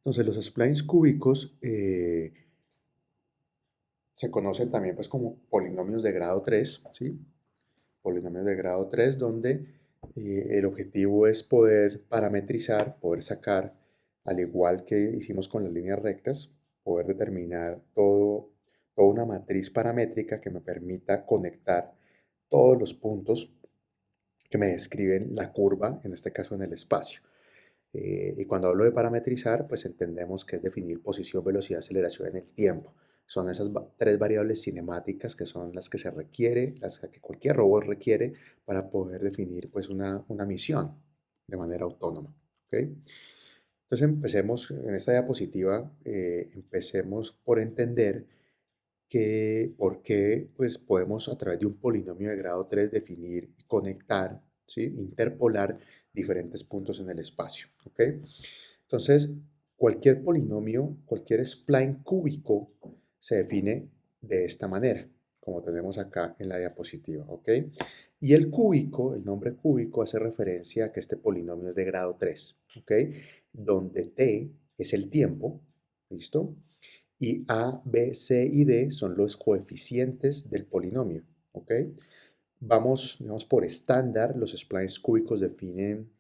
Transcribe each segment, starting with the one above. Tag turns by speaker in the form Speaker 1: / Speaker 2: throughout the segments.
Speaker 1: Entonces, los splines cúbicos se conocen también pues, como polinomios de grado 3, ¿sí? Polinomios de grado 3, donde el objetivo es poder parametrizar, poder sacar, al igual que hicimos con las líneas rectas, poder determinar toda una matriz paramétrica que me permita conectar todos los puntos que me describen la curva, en este caso en el espacio. Y cuando hablo de parametrizar, pues entendemos que es definir posición, velocidad, aceleración en el tiempo. Son esas tres variables cinemáticas que son las que se requiere, las que cualquier robot requiere para poder definir pues una misión de manera autónoma. ¿Ok? Entonces empecemos en esta diapositiva, empecemos por entender que por qué pues podemos a través de un polinomio de grado 3 definir y conectar, ¿sí? Interpolar diferentes puntos en el espacio. ¿Ok? Entonces, cualquier polinomio, cualquier spline cúbico se define de esta manera, como tenemos acá en la diapositiva. ¿Ok? Y el cúbico, el nombre cúbico hace referencia a que este polinomio es de grado 3. ¿Ok? Donde t es el tiempo, ¿listo? Y A, B, C y D son los coeficientes del polinomio, ¿ok? Vamos, digamos, por estándar, los splines cúbicos definen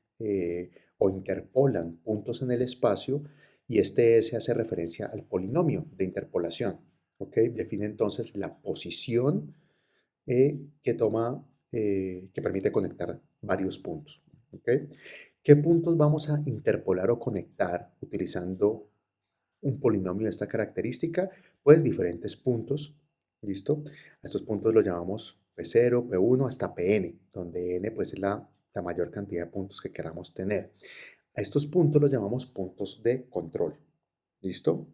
Speaker 1: o interpolan puntos en el espacio y este S hace referencia al polinomio de interpolación, ¿ok? Define entonces la posición que toma, que permite conectar varios puntos, ¿ok? ¿Qué puntos vamos a interpolar o conectar utilizando un polinomio de esta característica? Pues diferentes puntos, ¿listo? A estos puntos los llamamos P0, P1 hasta Pn, donde n pues es la mayor cantidad de puntos que queramos tener. A estos puntos los llamamos puntos de control, ¿listo?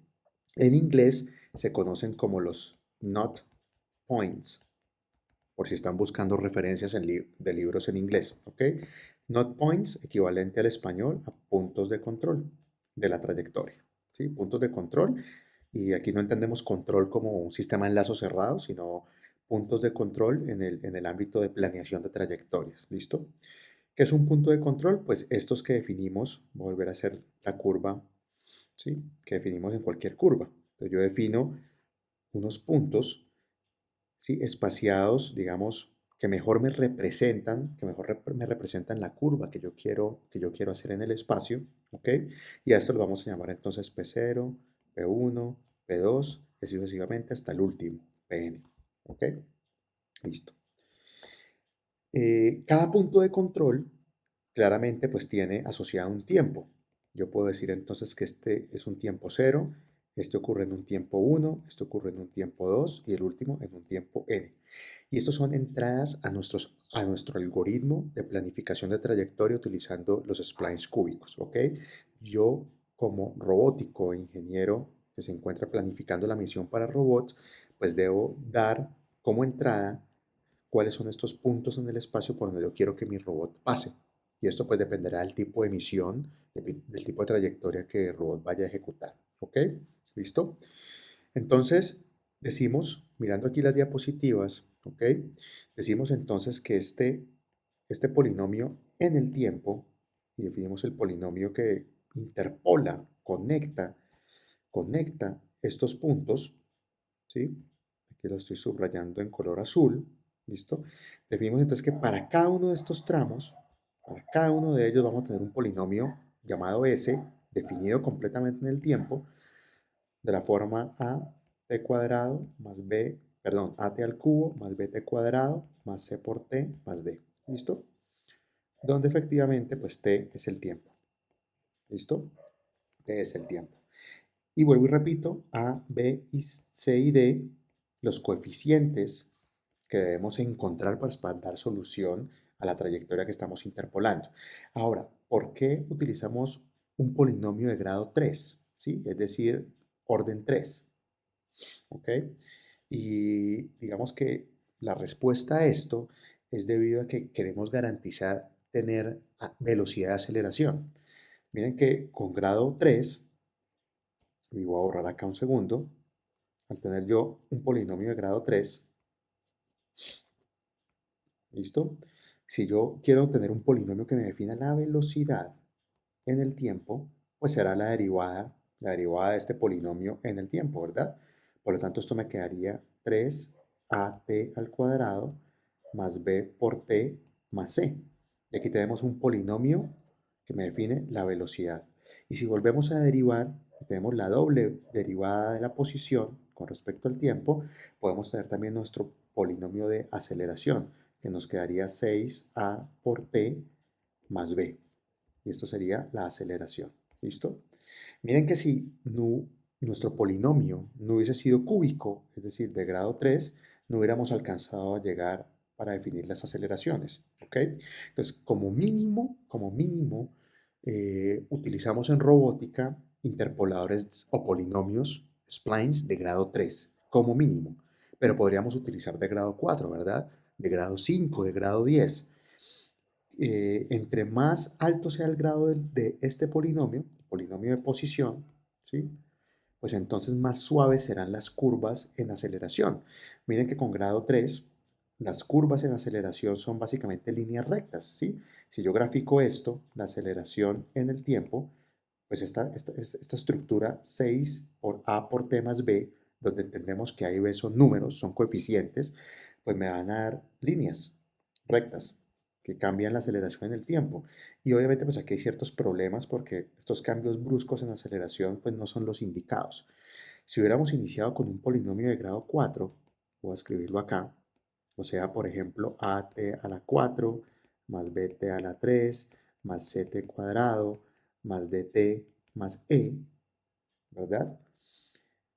Speaker 1: En inglés se conocen como los not points, por si están buscando referencias de libros en inglés, ¿ok? Not points, equivalente al español a puntos de control de la trayectoria, ¿sí? Puntos de control, y aquí no entendemos control como un sistema en lazo cerrado, sino puntos de control en el ámbito de planeación de trayectorias, ¿listo? ¿Qué es un punto de control? Pues estos que definimos, voy a volver a hacer la curva, ¿sí? Que definimos en cualquier curva. Entonces yo defino unos puntos, ¿sí? Espaciados, digamos, que mejor me representan la curva que yo quiero hacer en el espacio, ¿ok? Y a esto lo vamos a llamar entonces P0, P1, P2, y así sucesivamente hasta el último, Pn, ¿ok? Listo. Cada punto de control claramente pues tiene asociado un tiempo. Yo puedo decir entonces que este es un tiempo cero, este ocurre en un tiempo uno, este ocurre en un tiempo 2 y el último en un tiempo n. Y estos son entradas a nuestro algoritmo de planificación de trayectoria utilizando los splines cúbicos, ¿ok? Yo como robótico, ingeniero que se encuentra planificando la misión para robots, pues debo dar como entrada cuáles son estos puntos en el espacio por donde yo quiero que mi robot pase. Y esto pues dependerá del tipo de misión, del tipo de trayectoria que el robot vaya a ejecutar. ¿Ok? ¿Listo? Entonces, decimos, mirando aquí las diapositivas, ¿ok? Decimos entonces que este polinomio en el tiempo, y definimos el polinomio que interpola, conecta estos puntos, ¿sí? Aquí lo estoy subrayando en color azul, ¿listo? Definimos entonces que para cada uno de estos tramos, para cada uno de ellos vamos a tener un polinomio llamado S, definido completamente en el tiempo, de la forma a t cuadrado más b, perdón, at al cubo más bt cuadrado más c por t más d, ¿listo? Donde efectivamente pues t es el tiempo, ¿listo? T es el tiempo. Y vuelvo y repito, A, B, C y D, los coeficientes que debemos encontrar para dar solución a la trayectoria que estamos interpolando. Ahora, ¿por qué utilizamos un polinomio de grado 3? ¿Sí? Es decir, orden 3. ¿Ok? Y digamos que la respuesta a esto es debido a que queremos garantizar tener velocidad de aceleración. Miren que con grado 3 y voy a borrar acá un segundo, al tener yo un polinomio de grado 3, ¿listo? Si yo quiero tener un polinomio que me defina la velocidad en el tiempo, pues será la derivada la derivada de este polinomio en el tiempo, ¿verdad? Por lo tanto, esto me quedaría 3at al cuadrado más b por t más c. Y aquí tenemos un polinomio que me define la velocidad. Y si volvemos a derivar, tenemos la doble derivada de la posición con respecto al tiempo, podemos tener también nuestro polinomio de aceleración, que nos quedaría 6a por t más b. Y esto sería la aceleración. ¿Listo? Miren que si nuestro polinomio no hubiese sido cúbico, es decir, de grado 3, no hubiéramos alcanzado a llegar para definir las aceleraciones. ¿Ok? Entonces, como mínimo, utilizamos en robótica interpoladores o polinomios, splines de grado 3, como mínimo. Pero podríamos utilizar de grado 4, ¿verdad? De grado 5, de grado 10. Entre más alto sea el grado de este polinomio de posición, ¿sí? Pues entonces más suaves serán las curvas en aceleración. Miren que con grado 3, las curvas en aceleración son básicamente líneas rectas, ¿sí? Si yo grafico esto, la aceleración en el tiempo, pues esta estructura 6 por A por T más B, donde entendemos que A y B son números, son coeficientes, pues me van a dar líneas rectas que cambian la aceleración en el tiempo. Y obviamente pues aquí hay ciertos problemas porque estos cambios bruscos en aceleración pues no son los indicados. Si hubiéramos iniciado con un polinomio de grado 4, voy a escribirlo acá, o sea, por ejemplo, at a la 4 más bt a la 3 más ct cuadrado más dt más e, ¿verdad?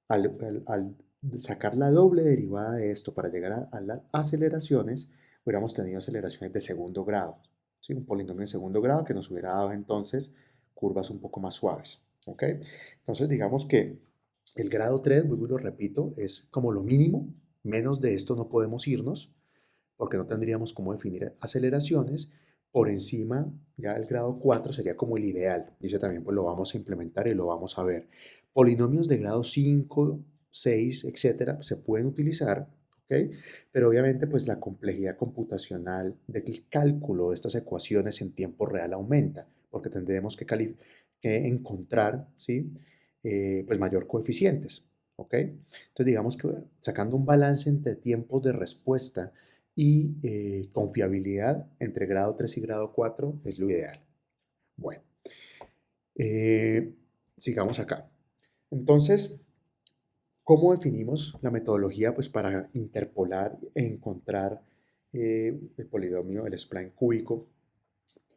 Speaker 1: Al sacar la doble derivada de esto para llegar a las aceleraciones, hubiéramos tenido aceleraciones de segundo grado, ¿sí? Un polinomio de segundo grado que nos hubiera dado entonces curvas un poco más suaves, ¿ok? Entonces digamos que el grado 3, vuelvo y lo repito, es como lo mínimo, menos de esto no podemos irnos, porque no tendríamos cómo definir aceleraciones. Por encima, ya el grado 4 sería como el ideal. Y ese también pues lo vamos a implementar y lo vamos a ver. Polinomios de grado 5, 6, etcétera, se pueden utilizar, ¿ok? Pero obviamente pues la complejidad computacional del cálculo de estas ecuaciones en tiempo real aumenta, porque tendremos que encontrar, ¿sí? Pues mayor coeficientes, ¿ok? Entonces digamos que sacando un balance entre tiempos de respuesta y confiabilidad entre grado 3 y grado 4 es lo ideal. Bueno, eh, sigamos acá. Entonces, ¿cómo definimos la metodología pues, para interpolar e encontrar el polinomio, el spline cúbico,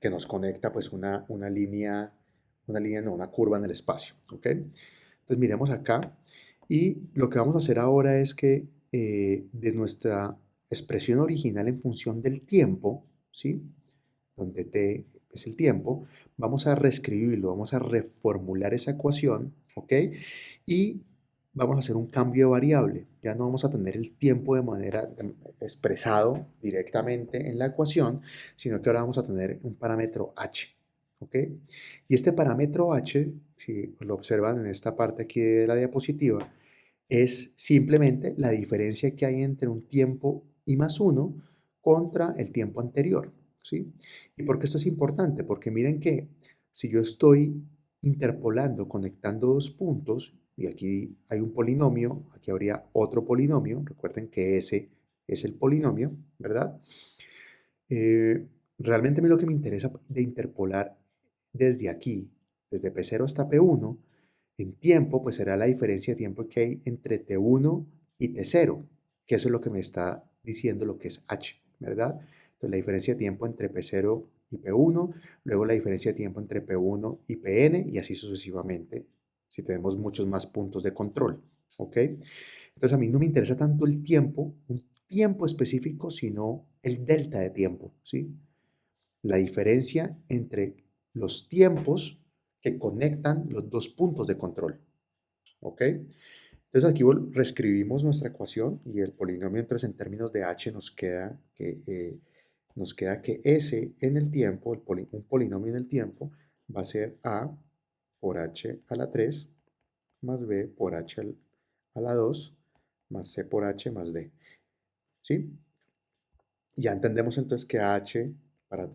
Speaker 1: que nos conecta pues, una curva en el espacio? ¿Ok? Entonces, miremos acá. Y lo que vamos a hacer ahora es que de nuestra expresión original en función del tiempo, ¿sí? Donde t es el tiempo, vamos a reescribirlo, vamos a reformular esa ecuación, ¿ok? Y vamos a hacer un cambio de variable. Ya no vamos a tener el tiempo de manera expresado directamente en la ecuación, sino que ahora vamos a tener un parámetro h, ¿ok? Y este parámetro h, si lo observan en esta parte aquí de la diapositiva, es simplemente la diferencia que hay entre un tiempo i más 1 contra el tiempo anterior, ¿sí? ¿Y por qué esto es importante? Porque miren que si yo estoy interpolando, conectando dos puntos, y aquí hay un polinomio, aquí habría otro polinomio, recuerden que ese es el polinomio, ¿verdad? Realmente a mí lo que me interesa de interpolar desde aquí, desde P0 hasta P1, en tiempo, pues será la diferencia de tiempo que hay entre T1 y T0, que eso es lo que me está diciendo lo que es H, ¿verdad? Entonces la diferencia de tiempo entre P0 y P1, luego la diferencia de tiempo entre P1 y Pn, y así sucesivamente, si tenemos muchos más puntos de control, ¿ok? Entonces a mí no me interesa tanto el tiempo, un tiempo específico, sino el delta de tiempo, ¿sí? La diferencia entre los tiempos que conectan los dos puntos de control, ¿ok? Entonces aquí reescribimos nuestra ecuación y el polinomio entonces en términos de h nos queda que s en el tiempo, un polinomio en el tiempo, va a ser a por h a la 3 más b por h a la 2 más c por h más d. ¿Sí? Ya entendemos entonces que h, para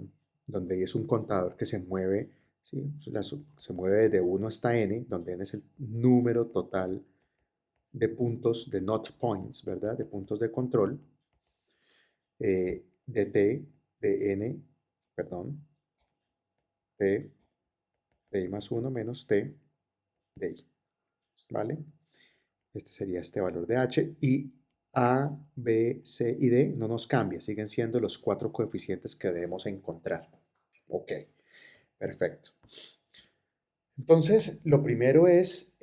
Speaker 1: donde es un contador que se mueve ¿sí? Se mueve de 1 hasta n, donde n es el número total de puntos, de not points, ¿verdad? De puntos de control, de t, de n, perdón, t, de i más 1 menos t de i, ¿vale? Este sería este valor de h y a, b, c y d no nos cambia, siguen siendo los 4 coeficientes que debemos encontrar. Ok, perfecto. Entonces, lo primero es,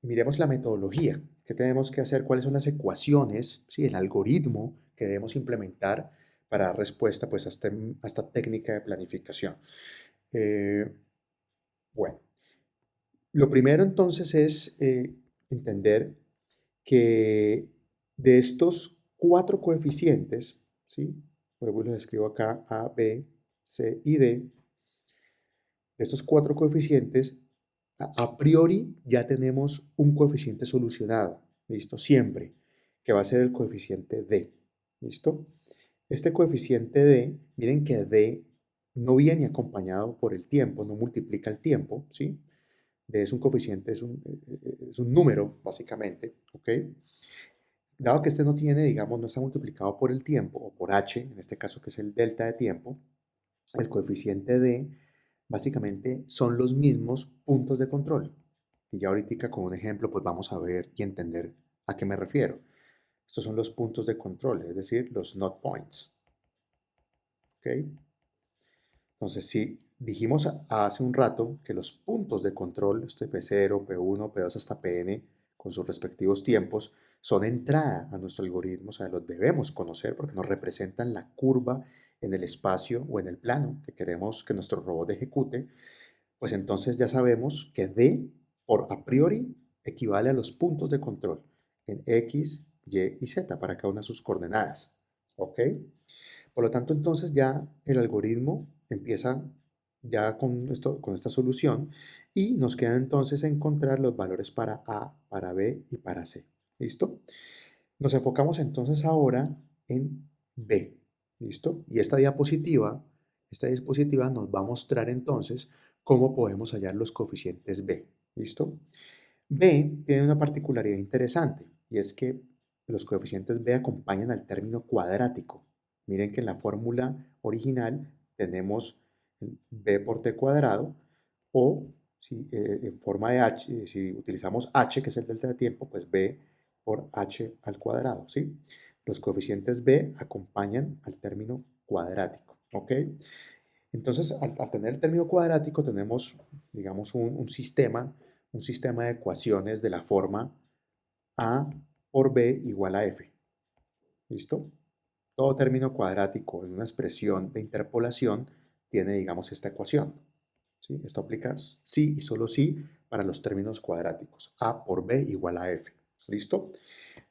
Speaker 1: miremos la metodología. ¿Qué tenemos que hacer? ¿Cuáles son las ecuaciones, ¿sí? El algoritmo que debemos implementar para dar respuesta pues, a esta técnica de planificación? Eh, bueno, lo primero entonces es entender que de estos 4 coeficientes, ¿sí? Vuelvo y los escribo acá, A, B, C y D. De estos 4 coeficientes, a priori ya tenemos un coeficiente solucionado, ¿listo? Siempre, que va a ser el coeficiente D, ¿listo? Este coeficiente D, miren que D no viene acompañado por el tiempo, no multiplica el tiempo, ¿sí? D es un coeficiente, es un número, básicamente, ¿ok? Dado que este no tiene, digamos, no está multiplicado por el tiempo, o por h, en este caso que es el delta de tiempo, el coeficiente D básicamente son los mismos puntos de control. Y ya ahorita con un ejemplo pues vamos a ver y entender a qué me refiero. Estos son los puntos de control, es decir, los not points. ¿Ok? Entonces, si dijimos hace un rato que los puntos de control, este P0, P1, P2 hasta Pn, con sus respectivos tiempos, son entrada a nuestro algoritmo, o sea, los debemos conocer porque nos representan la curva en el espacio o en el plano que queremos que nuestro robot ejecute, pues entonces ya sabemos que D, por a priori, equivale a los puntos de control en X, Y y Z para cada una de sus coordenadas. ¿Ok? Por lo tanto, entonces ya el algoritmo empieza ya con esto, con esta solución y nos queda entonces encontrar los valores para A, para B y para C. ¿Listo? Nos enfocamos entonces ahora en B. ¿Listo? Y esta diapositiva nos va a mostrar entonces cómo podemos hallar los coeficientes B. ¿Listo? B tiene una particularidad interesante y es que los coeficientes B acompañan al término cuadrático. Miren que en la fórmula original tenemos B por T cuadrado o si, en forma de H, si utilizamos H, que es el delta de tiempo, pues B por H al cuadrado, ¿sí? Los coeficientes B acompañan al término cuadrático, ¿ok? Entonces, al tener el término cuadrático, tenemos, digamos, un sistema de ecuaciones de la forma A por B igual a F. ¿Listo? Todo término cuadrático en una expresión de interpolación tiene, digamos, esta ecuación. ¿Sí? Esto aplica sí y solo sí para los términos cuadráticos. A por B igual a F. ¿Listo?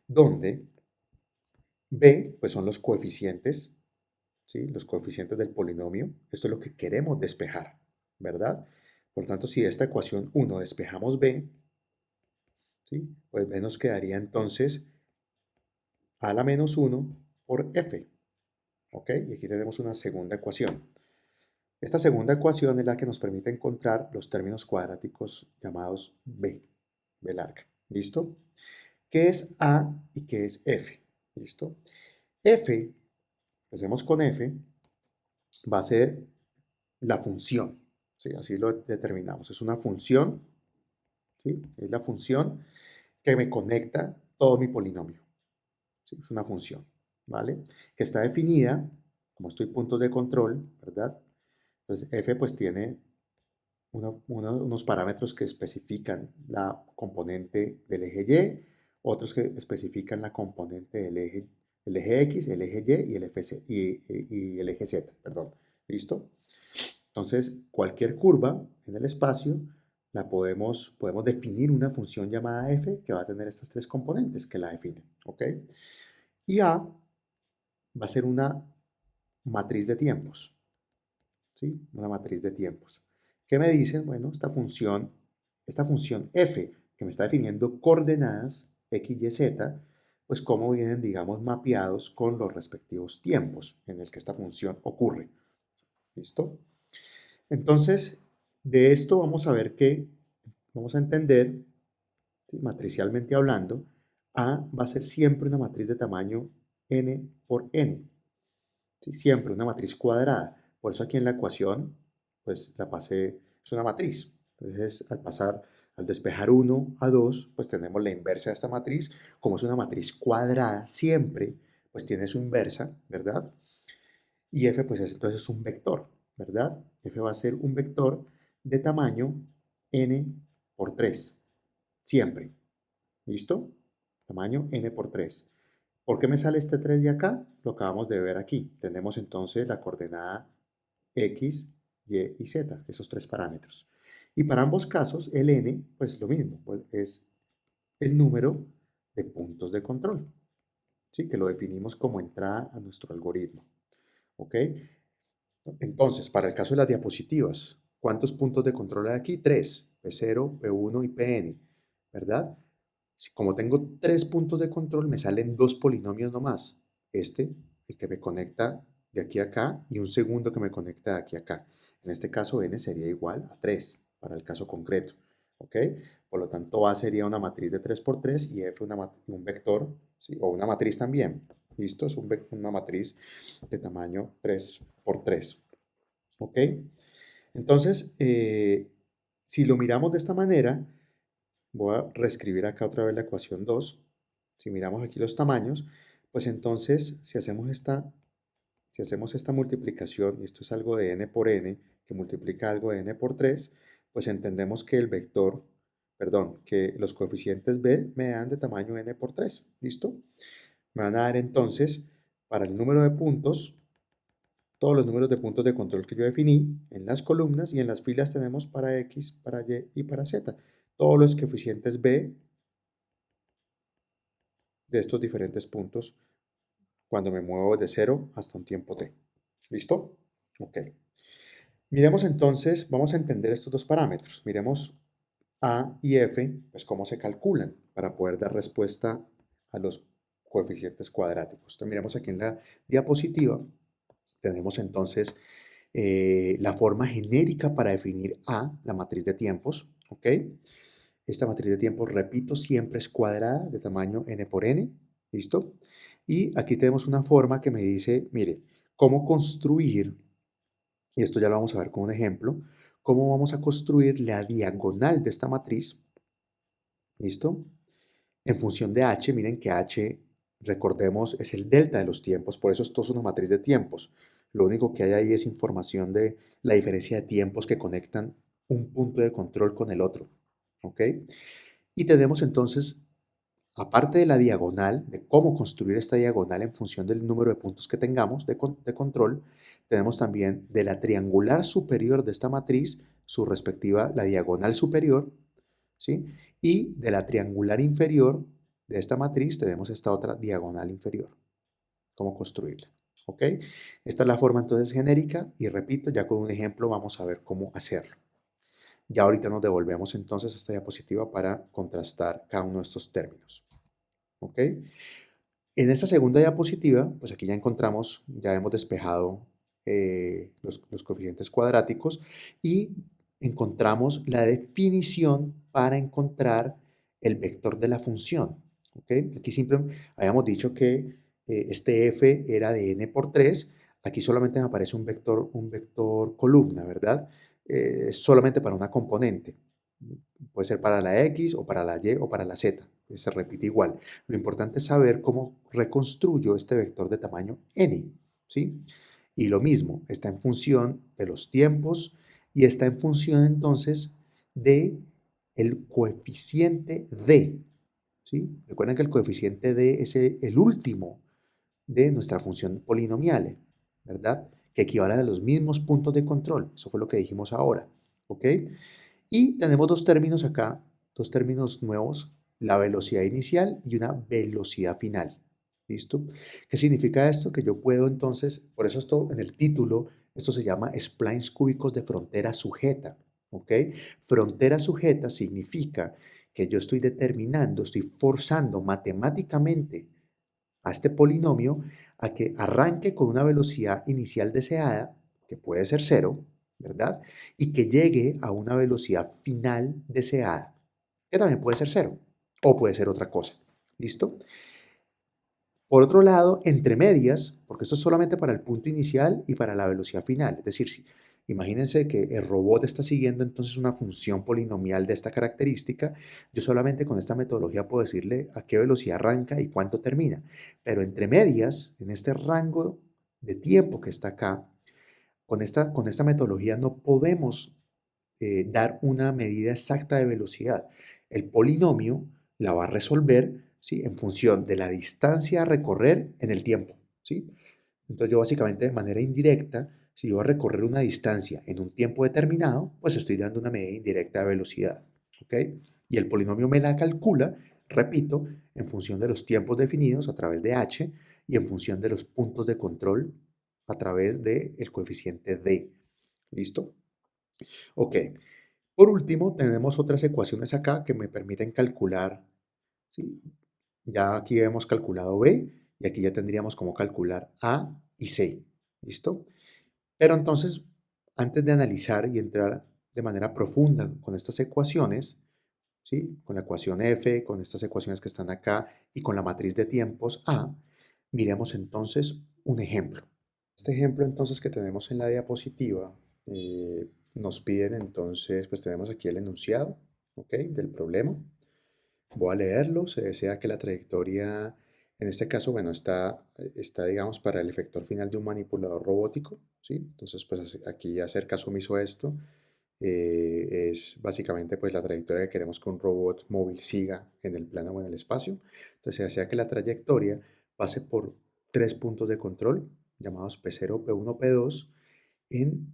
Speaker 1: Donde B, pues son los coeficientes, ¿sí? Los coeficientes del polinomio. Esto es lo que queremos despejar, ¿verdad? Por lo tanto, si de esta ecuación 1 despejamos B, ¿sí? Pues B nos quedaría entonces a la menos 1 por F. ¿Ok? Y aquí tenemos una segunda ecuación. Esta segunda ecuación es la que nos permite encontrar los términos cuadráticos llamados B, B larga. ¿Listo? ¿Qué es A y qué es F? ¿Listo? F, empecemos con F, va a ser la función. ¿Sí? Así lo determinamos. Es una función, ¿sí? Es la función que me conecta todo mi polinomio. ¿Sí? Es una función, ¿vale? Que está definida, como estoy puntos de control, ¿verdad? Entonces, f pues tiene unos parámetros que especifican la componente del eje Y, otros que especifican la componente el eje X, el eje Y y el, y el eje Z, perdón. ¿Listo? Entonces, cualquier curva en el espacio podemos definir una función llamada f que va a tener estas tres componentes que la definen, ¿ok? Y A va a ser una matriz de tiempos, ¿sí? Una matriz de tiempos. ¿Qué me dicen? Bueno, esta función f que me está definiendo coordenadas x, y, z, pues cómo vienen, digamos, mapeados con los respectivos tiempos en el que esta función ocurre. ¿Listo? Entonces, De esto vamos a ver que, vamos a entender, ¿sí? Matricialmente hablando, A va a ser siempre una matriz de tamaño n por n, ¿sí? Siempre una matriz cuadrada. Por eso aquí en la ecuación, pues la pasé, es una matriz. Entonces, al despejar 1 a 2, pues tenemos la inversa de esta matriz. Como es una matriz cuadrada, siempre, pues tiene su inversa, ¿verdad? Y f, pues es, entonces es un vector, ¿verdad? F va a ser un vector de tamaño n por 3, siempre. ¿Listo? Tamaño n por 3. ¿Por qué me sale este 3 de acá? Lo acabamos de ver aquí. Tenemos entonces la coordenada x, y y z, esos tres parámetros. Y para ambos casos, el n, pues lo mismo, pues es el número de puntos de control, ¿sí? Que lo definimos como entrada a nuestro algoritmo. ¿Ok? Entonces, para el caso de las diapositivas, ¿cuántos puntos de control hay aquí? 3, P0, P1 y Pn, ¿verdad? Como tengo 3 puntos de control, me salen 2 polinomios nomás. Este, el que me conecta de aquí a acá, y un segundo que me conecta de aquí a acá. En este caso, n sería igual a 3, para el caso concreto. ¿Ok? Por lo tanto, A sería una matriz de 3 por 3 y F un vector, ¿sí? O una matriz también. ¿Listo? Es una matriz de tamaño 3 por 3. ¿Ok? Entonces, si lo miramos de esta manera, voy a reescribir acá otra vez la ecuación 2. Si miramos aquí los tamaños, pues entonces si hacemos esta multiplicación, y esto es algo de n por n, que multiplica algo de n por 3, pues entendemos que el vector, perdón, que los coeficientes b me dan de tamaño n por 3. ¿Listo? Me van a dar entonces, para el número de puntos, todos los números de puntos de control que yo definí en las columnas, y en las filas tenemos para X, para Y y para Z. Todos los coeficientes B de estos diferentes puntos cuando me muevo de 0 hasta un tiempo t. ¿Listo? Ok. Miremos entonces, vamos a entender estos dos parámetros. Miremos A y F, pues cómo se calculan para poder dar respuesta a los coeficientes cuadráticos. Entonces miremos aquí en la diapositiva, tenemos entonces la forma genérica para definir A, la matriz de tiempos, ¿ok? Esta matriz de tiempos, repito, siempre es cuadrada de tamaño n por n, ¿listo? Y aquí tenemos una forma que me dice, mire, cómo construir, y esto ya lo vamos a ver con un ejemplo, cómo vamos a construir la diagonal de esta matriz, ¿listo? En función de h, miren que h, recordemos, es el delta de los tiempos, por eso esto es una matriz de tiempos. Lo único que hay ahí es información de la diferencia de tiempos que conectan un punto de control con el otro, ¿ok? Y tenemos entonces, aparte de la diagonal, de cómo construir esta diagonal en función del número de puntos que tengamos de control, tenemos también de la triangular superior de esta matriz, su respectiva, la diagonal superior, ¿sí? Y de la triangular inferior de esta matriz tenemos esta otra diagonal inferior. ¿Cómo construirla? ¿Ok? Esta es la forma entonces genérica y repito, ya con un ejemplo vamos a ver cómo hacerlo. Ya ahorita nos devolvemos entonces a esta diapositiva para contrastar cada uno de estos términos. ¿Ok? En esta segunda diapositiva, pues aquí ya encontramos, ya hemos despejado los coeficientes cuadráticos y encontramos la definición para encontrar el vector de la función. ¿Ok? Aquí siempre habíamos dicho que este f era de n por 3. Aquí solamente me aparece un vector columna, ¿verdad? Solamente para una componente. Puede ser para la X o para la Y o para la Z. Se repite igual. Lo importante es saber cómo reconstruyo este vector de tamaño n, ¿sí? Y lo mismo, está en función de los tiempos y está en función entonces de el coeficiente d, ¿sí? Recuerden que el coeficiente d es el último de nuestra función polinomial, ¿verdad? Que equivalen a los mismos puntos de control. Eso fue lo que dijimos ahora, ¿ok? Y tenemos dos términos acá, dos términos nuevos, la velocidad inicial y una velocidad final. ¿Listo? ¿Qué significa esto? Que yo puedo entonces, por eso esto en el título, esto se llama splines cúbicos de frontera sujeta. ¿Ok? Frontera sujeta significa que yo estoy determinando, estoy forzando matemáticamente a este polinomio a que arranque con una velocidad inicial deseada, que puede ser 0, ¿verdad? Y que llegue a una velocidad final deseada, que también puede ser cero o puede ser otra cosa. ¿Listo? Por otro lado, entre medias, porque esto es solamente para el punto inicial y para la velocidad final, es decir, si, imagínense que el robot está siguiendo entonces una función polinomial de esta característica, yo solamente con esta metodología puedo decirle a qué velocidad arranca y cuánto termina, pero entre medias, en este rango de tiempo que está acá, con esta metodología no podemos dar una medida exacta de velocidad. El polinomio la va a resolver, ¿sí?, en función de la distancia a recorrer en el tiempo. ¿Sí? Entonces yo básicamente de manera indirecta, si yo voy a recorrer una distancia en un tiempo determinado, pues estoy dando una medida indirecta de velocidad. ¿Ok? Y el polinomio me la calcula, repito, en función de los tiempos definidos a través de h y en función de los puntos de control a través del coeficiente d. ¿Listo? Ok. Por último, tenemos otras ecuaciones acá que me permiten calcular, ¿sí? Ya aquí hemos calculado B y aquí ya tendríamos cómo calcular A y C. ¿Listo? Pero entonces, antes de analizar y entrar de manera profunda con estas ecuaciones, ¿sí?, con la ecuación F, con estas ecuaciones que están acá y con la matriz de tiempos A, miremos entonces un ejemplo. Este ejemplo entonces que tenemos en la diapositiva, nos piden entonces, pues tenemos aquí el enunciado, ¿ok?, del problema. Voy a leerlo. Se desea que la trayectoria, en este caso, bueno, está, digamos, para el efector final de un manipulador robótico, ¿sí? Entonces, pues aquí hacer caso omiso a esto es básicamente pues la trayectoria que queremos que un robot móvil siga en el plano o en el espacio. Entonces, se desea que la trayectoria pase por tres puntos de control llamados P0, P1, P2 en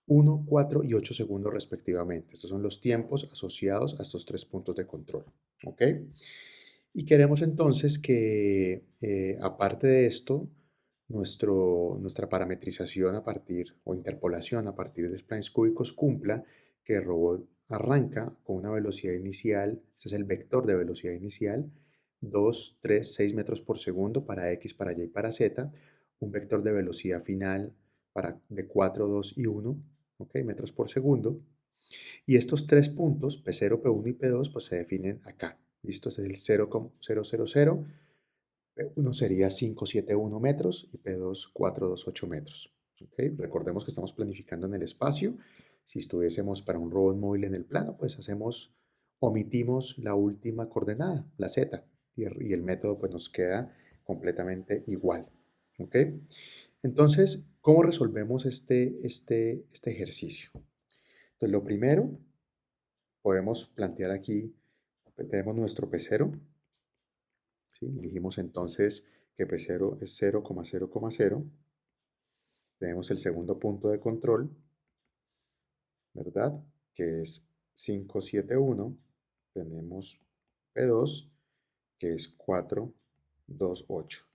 Speaker 1: 1, 4 y 8 segundos respectivamente. Estos son los tiempos asociados a estos tres puntos de control. ¿Ok? Y queremos entonces que, aparte de esto, nuestra parametrización a partir, o interpolación a partir de splines cúbicos cumpla que el robot arranca con una velocidad inicial, este es el vector de velocidad inicial, 2, 3, 6 metros por segundo para X, para Y y para Z, un vector de velocidad final de 4, 2 y 1, ¿ok?, metros por segundo. Y estos tres puntos, P0, P1 y P2, pues se definen acá. ¿Listo? Este es el 0,000. P1 sería 571 metros y P2 428 metros. ¿Ok? Recordemos que estamos planificando en el espacio. Si estuviésemos para un robot móvil en el plano, pues omitimos la última coordenada, la Z, y el método pues nos queda completamente igual. ¿Ok? Entonces, ¿cómo resolvemos este ejercicio? Entonces, lo primero, podemos plantear aquí, tenemos nuestro P0, ¿sí? Dijimos entonces que P0 es 0,0,0. Tenemos el segundo punto de control, ¿verdad?, que es 571. Tenemos P2, que es 428.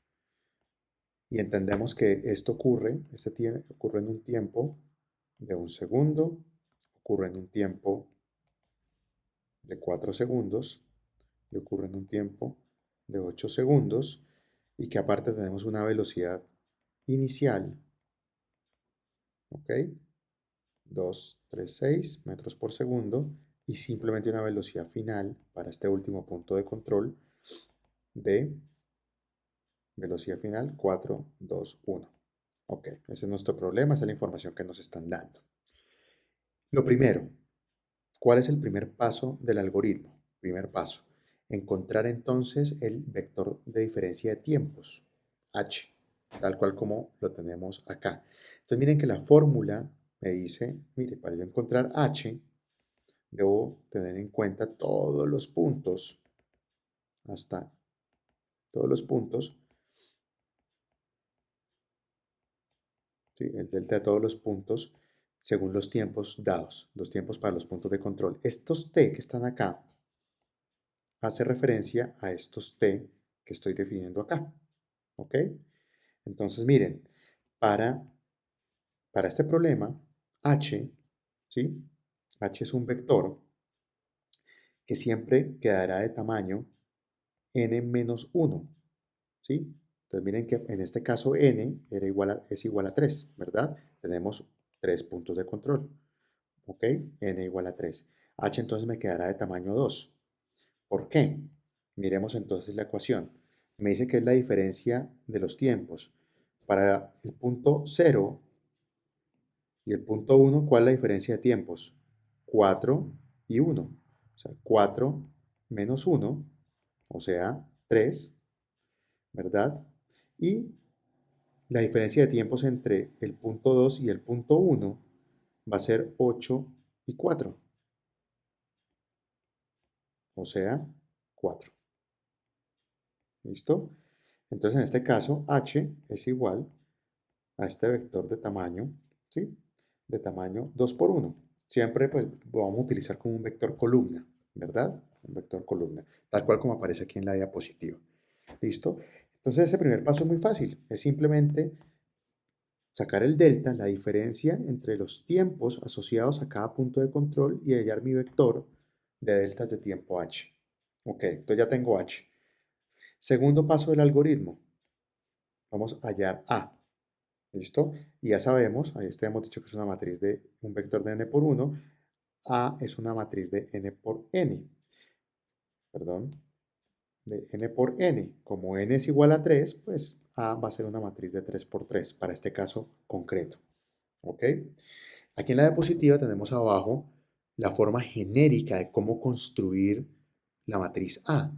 Speaker 1: Y entendemos que esto ocurre en un tiempo de un segundo, ocurre en un tiempo de 4 segundos y ocurre en un tiempo de 8 segundos y que aparte tenemos una velocidad inicial, ¿ok?, 236 metros por segundo y simplemente una velocidad final para este último punto de control de velocidad final 421. Ok, ese es nuestro problema, esa es la información que nos están dando. Lo primero, ¿cuál es el primer paso del algoritmo? Primer paso, encontrar entonces el vector de diferencia de tiempos, h, tal cual como lo tenemos acá. Entonces miren que la fórmula me dice, mire, para yo encontrar h, debo tener en cuenta todos los puntos, hasta todos los puntos, ¿sí?, el delta de todos los puntos según los tiempos dados, los tiempos para los puntos de control. Estos t que están acá hace referencia a estos t que estoy definiendo acá. ¿Ok? Entonces, miren, para, para este problema, h, ¿sí?, h es un vector que siempre quedará de tamaño n menos 1. ¿Sí? Entonces, miren que en este caso n es igual a 3, ¿verdad? Tenemos 3 puntos de control. ¿Ok? N igual a 3. H entonces me quedará de tamaño 2. ¿Por qué? Miremos entonces la ecuación. Me dice que es la diferencia de los tiempos. Para el punto 0 y el punto 1, ¿cuál es la diferencia de tiempos? 4 y 1. O sea, 4 menos 1, o sea, 3, ¿verdad? Y la diferencia de tiempos entre el punto 2 y el punto 1 va a ser 8 y 4, o sea, 4. ¿Listo? Entonces, en este caso, h es igual a este vector de tamaño, ¿sí? De tamaño 2 por 1. Siempre pues vamos a utilizar como un vector columna, ¿verdad? Un vector columna, tal cual como aparece aquí en la diapositiva. ¿Listo? Entonces ese primer paso es muy fácil, es simplemente sacar el delta, la diferencia entre los tiempos asociados a cada punto de control y hallar mi vector de deltas de tiempo h. Ok, entonces ya tengo h. Segundo paso del algoritmo, vamos a hallar a. ¿Listo? Y ya sabemos, ahí hemos dicho que es una matriz de un vector de n por 1, A es una matriz de n por n, perdón, de n por n. Como n es igual a 3, pues A va a ser una matriz de 3 por 3, para este caso concreto. ¿Ok? Aquí en la diapositiva tenemos abajo la forma genérica de cómo construir la matriz A.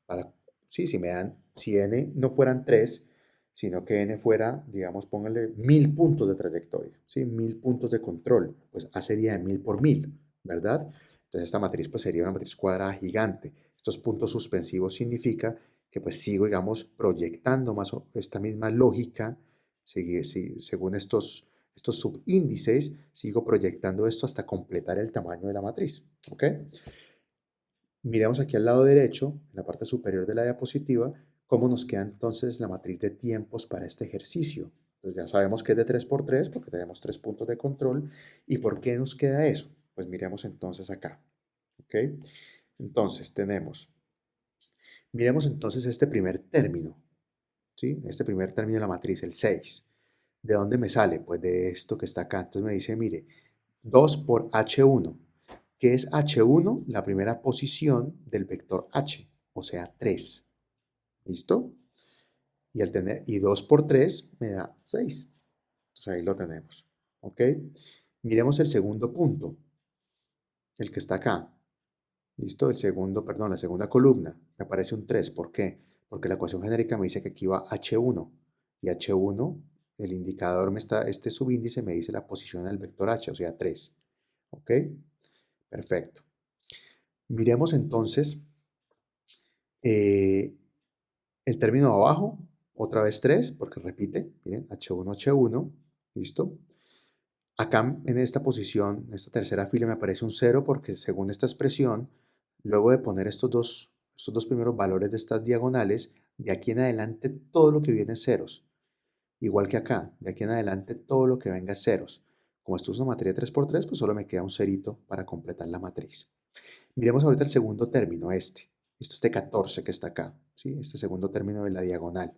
Speaker 1: Para, sí, si n no fueran 3, sino que n fuera, digamos, pónganle 1000 puntos de trayectoria, ¿sí? 1000 puntos de control, pues A sería de 1000 por 1000, ¿verdad? Entonces esta matriz pues sería una matriz cuadrada gigante. Estos puntos suspensivos significa que pues sigo, digamos, proyectando más esta misma lógica, según estos subíndices, sigo proyectando esto hasta completar el tamaño de la matriz, ¿ok? Miremos aquí al lado derecho, en la parte superior de la diapositiva, cómo nos queda entonces la matriz de tiempos para este ejercicio. Pues ya sabemos que es de 3 por 3 porque tenemos 3 puntos de control. ¿Y por qué nos queda eso? Pues miremos entonces acá. ¿Ok? Entonces miremos entonces este primer término. ¿Sí? Este primer término de la matriz, el 6. ¿De dónde me sale? Pues de esto que está acá. Entonces me dice, mire, 2 por h1. ¿Qué es h1? La primera posición del vector h, o sea, 3. ¿Listo? Y 2 por 3 me da 6. Entonces ahí lo tenemos. ¿Ok? Miremos el segundo punto, el que está acá. ¿Listo? La segunda columna. Me aparece un 3. ¿Por qué? Porque la ecuación genérica me dice que aquí va h1. Y h1, el indicador este subíndice me dice la posición del vector h, o sea, 3. ¿Ok? Perfecto. Miremos entonces eh, el término de abajo, otra vez 3, porque repite, miren, H1, H1, ¿listo? Acá en esta posición, en esta tercera fila me aparece un 0 porque según esta expresión, luego de poner estos dos primeros valores de estas diagonales, de aquí en adelante todo lo que viene es ceros. Igual que acá, de aquí en adelante todo lo que venga es ceros. Como esto es una matriz de 3 por 3, pues solo me queda un cerito para completar la matriz. Miremos ahorita el segundo término, este 14 que está acá, ¿sí? Este segundo término de la diagonal.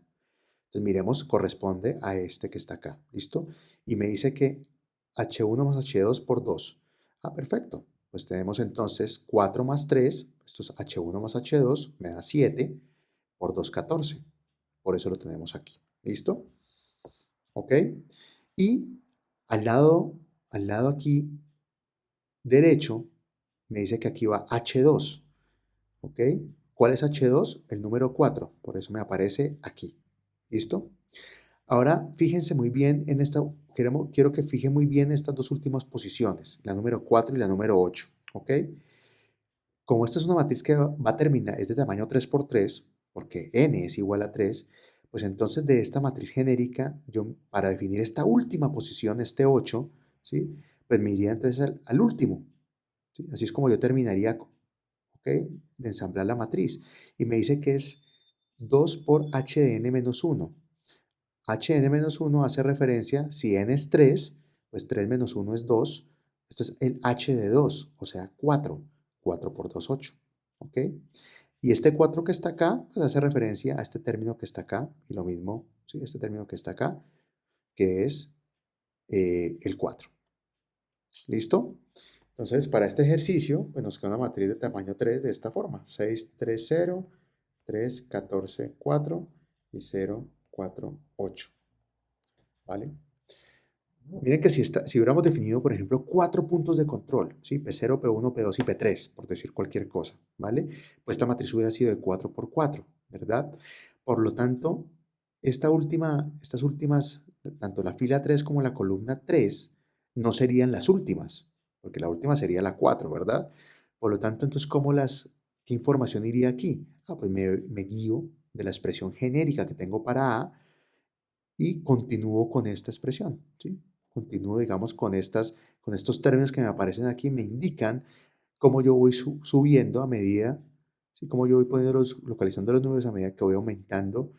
Speaker 1: Entonces miremos, corresponde a este que está acá, ¿listo? Y me dice que H1 más H2 por 2. Ah, perfecto. Pues tenemos entonces 4 más 3, esto es H1 más H2, me da 7, por 2, 14. Por eso lo tenemos aquí, ¿listo? ¿Ok? Y al lado aquí derecho, me dice que aquí va H2. ¿Ok? ¿Cuál es H2? El número 4, por eso me aparece aquí. ¿Listo? Ahora, fíjense muy bien en quiero que fijen muy bien estas dos últimas posiciones, la número 4 y la número 8. ¿Ok? Como esta es una matriz que va a terminar, es de tamaño 3 por 3, porque n es igual a 3, pues entonces de esta matriz genérica, yo para definir esta última posición, este 8, ¿sí? Pues me iría entonces al último. ¿Sí? Así es como yo terminaría, ¿ok? De ensamblar la matriz. Y me dice que es 2 por h de n menos 1. H de n menos 1 hace referencia, si n es 3, pues 3 menos 1 es 2. Esto es el h de 2, o sea, 4. 4 por 2, 8. ¿Ok? Y este 4 que está acá, pues hace referencia a este término que está acá. Y lo mismo, ¿sí? Este término que está acá, que es el 4. ¿Listo? Entonces, para este ejercicio, pues nos queda una matriz de tamaño 3 de esta forma. 6, 3, 0, 3, 14, 4 y 0, 4, 8. ¿Vale? Miren que si hubiéramos definido, por ejemplo, 4 puntos de control, ¿sí? P0, P1, P2 y P3, por decir cualquier cosa, ¿vale? Pues esta matriz hubiera sido de 4 por 4, ¿verdad? Por lo tanto, estas últimas, tanto la fila 3 como la columna 3, no serían las últimas, porque la última sería la 4, ¿verdad? Por lo tanto, entonces, ¿qué información iría aquí? Pues me guío de la expresión genérica que tengo para A y continúo con esta expresión, ¿sí? Continúo, digamos, con estos términos que me aparecen aquí, me indican cómo yo voy subiendo a medida, ¿sí? Cómo yo voy localizando los números a medida que voy aumentando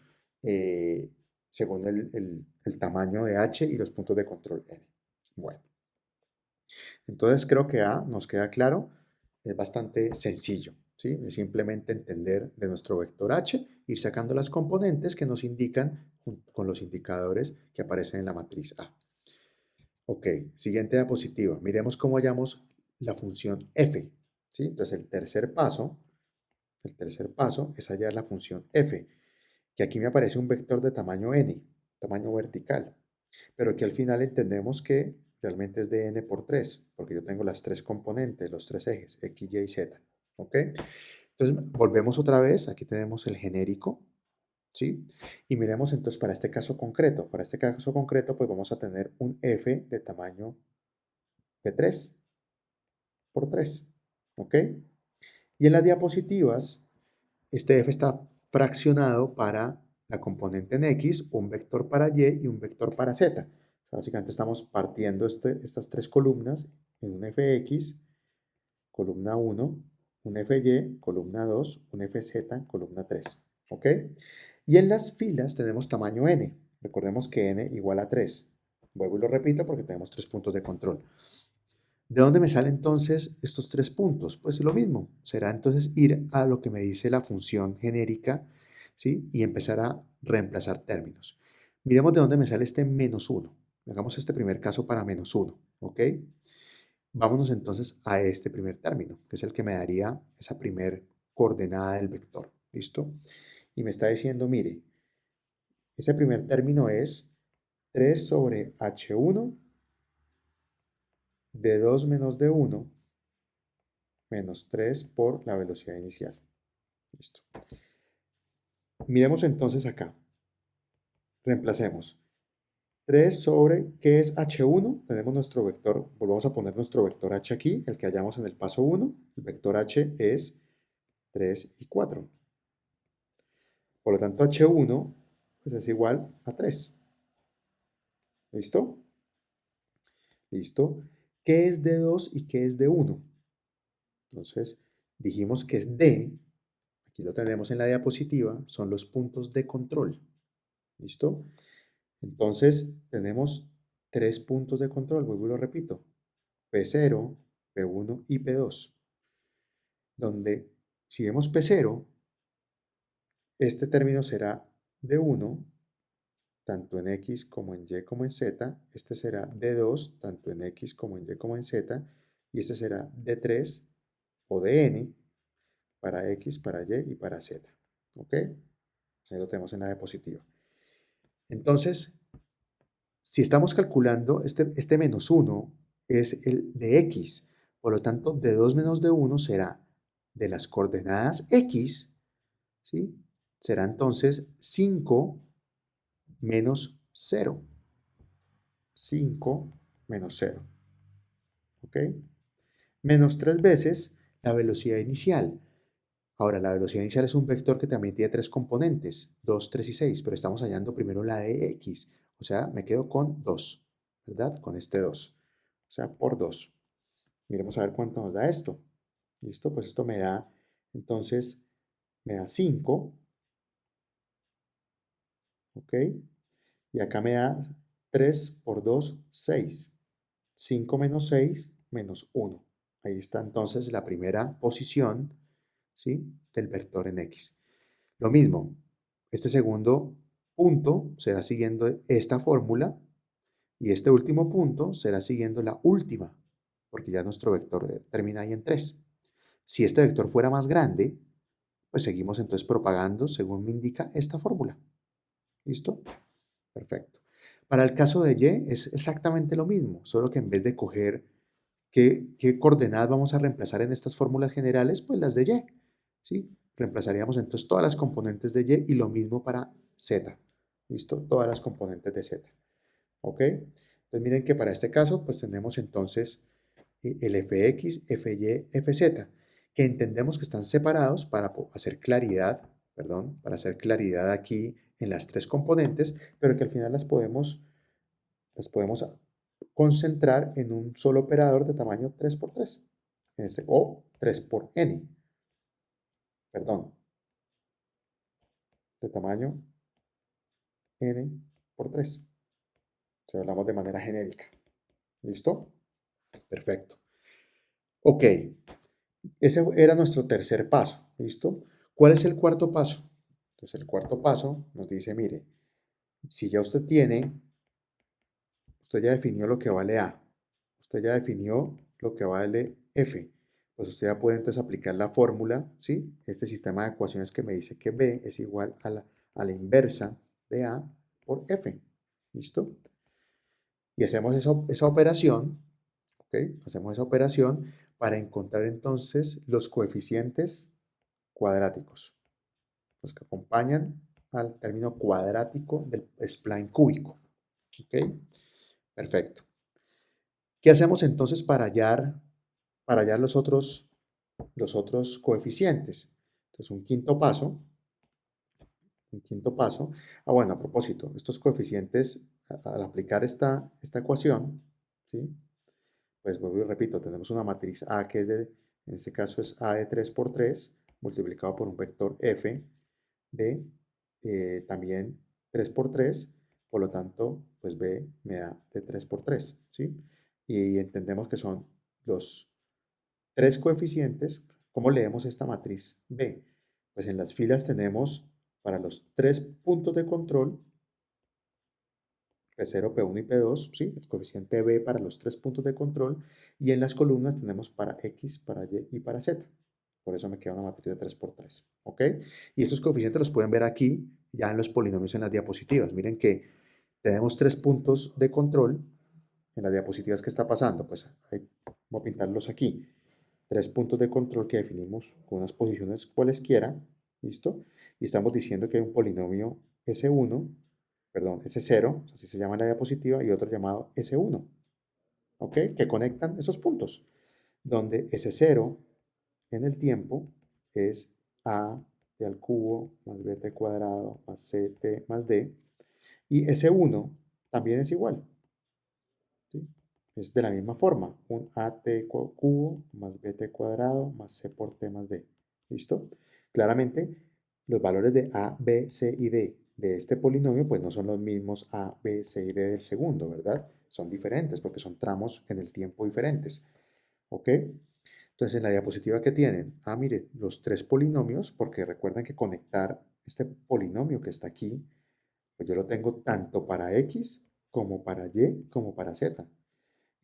Speaker 1: eh, según el tamaño de H y los puntos de control N. Bueno, entonces creo que A nos queda claro, es bastante sencillo, ¿sí? Es simplemente entender de nuestro vector H, ir sacando las componentes que nos indican con los indicadores que aparecen en la matriz A. Ok, siguiente diapositiva. Miremos cómo hallamos la función f, ¿sí? Entonces el tercer paso es hallar la función f, que aquí me aparece un vector de tamaño n, tamaño vertical, pero que al final entendemos que realmente es de n por 3, porque yo tengo las tres componentes, los tres ejes, x, y y z. ¿Ok? Entonces, volvemos otra vez, aquí tenemos el genérico, ¿sí? Y miremos entonces para este caso concreto. Para este caso concreto, pues vamos a tener un f de tamaño de 3 por 3, ¿ok? Y en las diapositivas, este f está fraccionado para la componente en x, un vector para y un vector para z. Básicamente estamos partiendo estas tres columnas en un fx, columna 1, un fy, columna 2, un fz, columna 3. ¿Ok? Y en las filas tenemos tamaño n. Recordemos que n igual a 3. Vuelvo y lo repito porque tenemos 3 puntos de control. ¿De dónde me salen entonces estos 3 puntos? Pues lo mismo. Será entonces ir a lo que me dice la función genérica, ¿sí? Y empezar a reemplazar términos. Miremos de dónde me sale este menos 1. Hagamos este primer caso para menos 1. ¿Ok? Vámonos entonces a este primer término, que es el que me daría esa primer coordenada del vector. ¿Listo? Y me está diciendo, mire, ese primer término es 3 sobre h1 de 2 menos d1 menos 3 por la velocidad inicial. Listo. Miremos entonces acá. Reemplacemos. 3 sobre, ¿qué es h1? Tenemos nuestro vector, volvamos a poner nuestro vector h aquí, el que hallamos en el paso 1. El vector h es 3 y 4. Por lo tanto, h1 pues es igual a 3. ¿Listo? ¿Listo? ¿Qué es d2 y qué es d1? Entonces, dijimos que d, aquí lo tenemos en la diapositiva, son los puntos de control. ¿Listo? Entonces, tenemos 3 puntos de control, vuelvo y lo repito. P0, P1 y P2. Donde, si vemos P0, este término será D1, tanto en X como en Y como en Z. Este será D2, tanto en X como en Y como en Z. Y este será D3 o Dn para X, para Y y para Z. ¿Ok? Ahí lo tenemos en la diapositiva. Entonces, si estamos calculando, este menos 1 es el de X. Por lo tanto, D2 menos D1 será de las coordenadas X, ¿sí? Será entonces 5 menos 0. 5 menos 0. ¿Ok? Menos 3 veces la velocidad inicial. Ahora, la velocidad inicial es un vector que también tiene 3 componentes, 2, 3 y 6, pero estamos hallando primero la de x, o sea, me quedo con 2, ¿verdad? Con este 2, o sea, por 2. Miremos a ver cuánto nos da esto. ¿Listo? Pues esto me da, entonces, me da 5, ¿ok? Y acá me da 3 por 2, 6. 5 menos 6 menos 1. Ahí está entonces la primera posición, ¿sí? Del vector en x. Lo mismo, este segundo punto será siguiendo esta fórmula y este último punto será siguiendo la última. porque ya nuestro vector termina ahí en 3. Si este vector fuera más grande, pues seguimos entonces propagando según me indica esta fórmula. ¿Listo? Perfecto. Para el caso de y es exactamente lo mismo, solo que en vez de coger qué coordenadas vamos a reemplazar en estas fórmulas generales, pues las de y. ¿Sí? Reemplazaríamos entonces todas las componentes de y lo mismo para z. ¿Listo? Todas las componentes de z. ¿Ok? Entonces miren que para este caso, pues tenemos entonces el fx, fy, fz, que entendemos que están separados para hacer claridad, perdón, para hacer claridad aquí en las tres componentes, pero que al final las podemos concentrar en un solo operador de tamaño 3×3, o 3 por n, perdón, de tamaño n×3, si hablamos de manera genérica. ¿Listo? Perfecto. Ok, ese era nuestro tercer paso, ¿listo? ¿Cuál es el cuarto paso? Entonces el cuarto paso nos dice, mire, si ya usted ya definió lo que vale A, usted ya definió lo que vale F, pues usted ya puede entonces aplicar la fórmula, ¿sí? Este sistema de ecuaciones que me dice que B es igual a la inversa de A por F, ¿listo? Y hacemos esa operación, ¿ok? Hacemos esa operación para encontrar entonces los coeficientes cuadráticos, los que acompañan al término cuadrático del spline cúbico, ¿ok? Perfecto. ¿Qué hacemos entonces para hallar los otros coeficientes? Entonces, un quinto paso. Bueno, a propósito, estos coeficientes, al aplicar esta ecuación, ¿sí? Pues vuelvo y repito, tenemos una matriz A que en este caso es A de 3×3, multiplicado por un vector F de también 3×3, por lo tanto, pues B me da de 3×3, ¿sí? Y entendemos que son los tres coeficientes. ¿Cómo leemos esta matriz B? Pues en las filas tenemos para los tres puntos de control, P0, P1 y P2, ¿sí? El coeficiente B para los tres puntos de control, y en las columnas tenemos para X, para Y y para Z. Por eso me queda una matriz de 3×3, ¿ok? Y estos coeficientes los pueden ver aquí, ya en los polinomios en las diapositivas. Miren que tenemos tres puntos de control. En las diapositivas, ¿qué está pasando? Pues voy a pintarlos aquí. Tres puntos de control que definimos con unas posiciones cualesquiera, ¿listo? Y estamos diciendo que hay un polinomio S1, perdón, S0, así se llama en la diapositiva, y otro llamado S1, ¿ok? Que conectan esos puntos, donde S0 en el tiempo es A t al cubo más bt cuadrado más ct más d, y S1 también es igual, ¿sí? Es de la misma forma, un at cubo más bt cuadrado más c por t más d. ¿Listo? Claramente, los valores de a, b, c y d de este polinomio pues no son los mismos a, b, c y d del segundo, ¿verdad? Son diferentes porque son tramos en el tiempo diferentes. ¿Ok? Entonces, en la diapositiva que tienen, mire, los tres polinomios, porque recuerden que conectar este polinomio que está aquí, pues yo lo tengo tanto para x como para y como para z.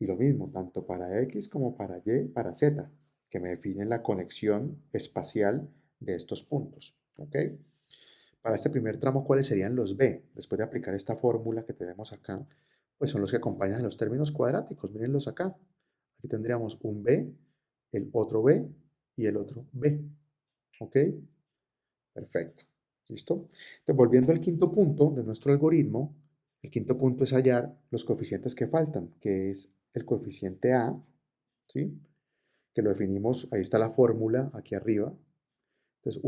Speaker 1: Y lo mismo, tanto para X como para Y, para Z, que me definen la conexión espacial de estos puntos. ¿Ok? Para este primer tramo, ¿cuáles serían los B? Después de aplicar esta fórmula que tenemos acá, pues son los que acompañan a los términos cuadráticos. Mírenlos acá. Aquí tendríamos un B, el otro B y el otro B. ¿Ok? Perfecto. ¿Listo? Entonces, volviendo al quinto punto de nuestro algoritmo, el quinto punto es hallar los coeficientes que faltan, que es el coeficiente A, ¿sí? Que lo definimos, ahí está la fórmula, aquí arriba. Entonces,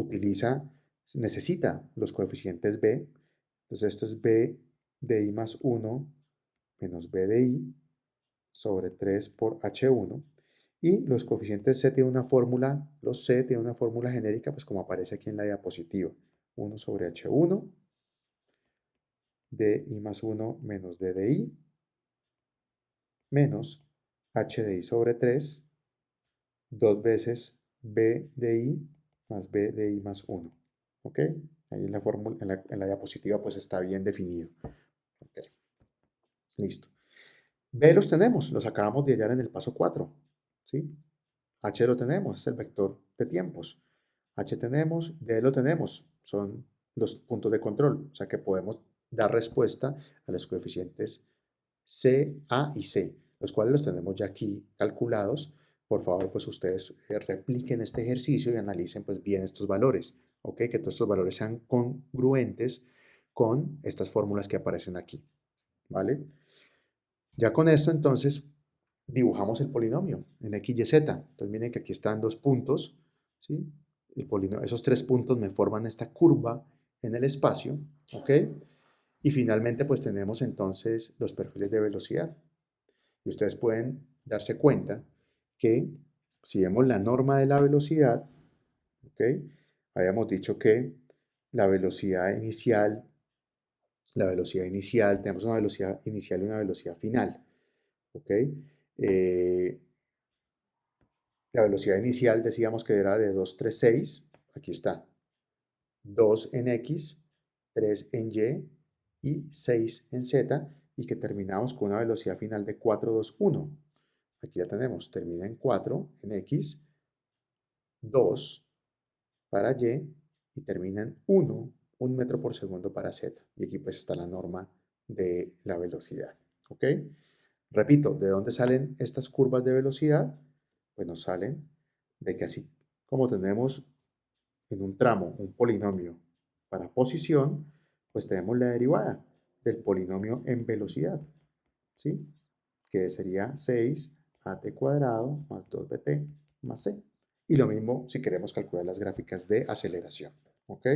Speaker 1: necesita los coeficientes B. Entonces, esto es B de I más 1 menos B de I sobre 3 por H1. Y los coeficientes C tienen una fórmula, los C tienen una fórmula genérica, pues como aparece aquí en la diapositiva. 1 sobre H1, de I más 1 menos D de I, menos H de I sobre 3, dos veces B de I más B de I más 1. ¿Ok? Ahí en la fórmula, en la diapositiva, pues está bien definido. Ok, listo. B los tenemos, los acabamos de hallar en el paso 4. ¿sí? H lo tenemos, es el vector de tiempos. H tenemos, D lo tenemos, son los puntos de control, o sea que podemos dar respuesta a los coeficientes C, A y C, los cuales los tenemos ya aquí calculados. Por favor, pues ustedes repliquen este ejercicio y analicen pues bien estos valores, ¿ok? Que todos estos valores sean congruentes con estas fórmulas que aparecen aquí, ¿vale? Ya con esto entonces dibujamos el polinomio en x, y, z. Entonces miren que aquí están dos puntos, ¿sí? Esos tres puntos me forman esta curva en el espacio, ¿ok? Y finalmente pues tenemos entonces los perfiles de velocidad. Y ustedes pueden darse cuenta que si vemos la norma de la velocidad, ¿ok? Habíamos dicho que la velocidad inicial, tenemos una velocidad inicial y una velocidad final, ¿ok? Eh, La velocidad inicial decíamos que era de 236, aquí está, 2 en X, 3 en Y y 6 en Z, y que terminamos con una velocidad final de 421. Aquí ya tenemos, termina en 4 en X, 2 para Y y termina en 1 metro por segundo para Z. Y aquí pues está la norma de la velocidad. ¿Ok? Repito, ¿de dónde salen estas curvas de velocidad? Pues nos salen de que así como tenemos en un tramo un polinomio para posición, pues tenemos la derivada del polinomio en velocidad, ¿sí? Que sería 6at cuadrado más 2bt más c. Y lo mismo si queremos calcular las gráficas de aceleración, ¿ok?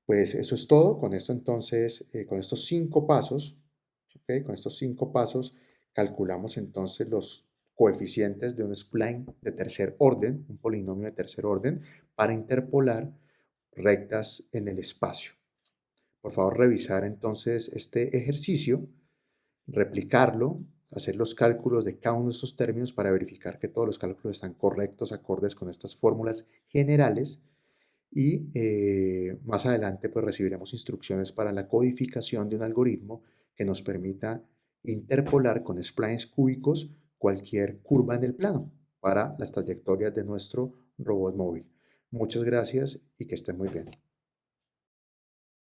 Speaker 1: Pues eso es todo. Con esto entonces, con estos 5 pasos, ¿ok? Con estos 5 pasos calculamos entonces los coeficientes de un spline de tercer orden, un polinomio de tercer orden, para interpolar rectas en el espacio. Por favor, revisar entonces este ejercicio, replicarlo, hacer los cálculos de cada uno de estos términos para verificar que todos los cálculos están correctos, acordes con estas fórmulas generales, y más adelante pues recibiremos instrucciones para la codificación de un algoritmo que nos permita interpolar con splines cúbicos cualquier curva en el plano para las trayectorias de nuestro robot móvil. Muchas gracias y que estén muy bien.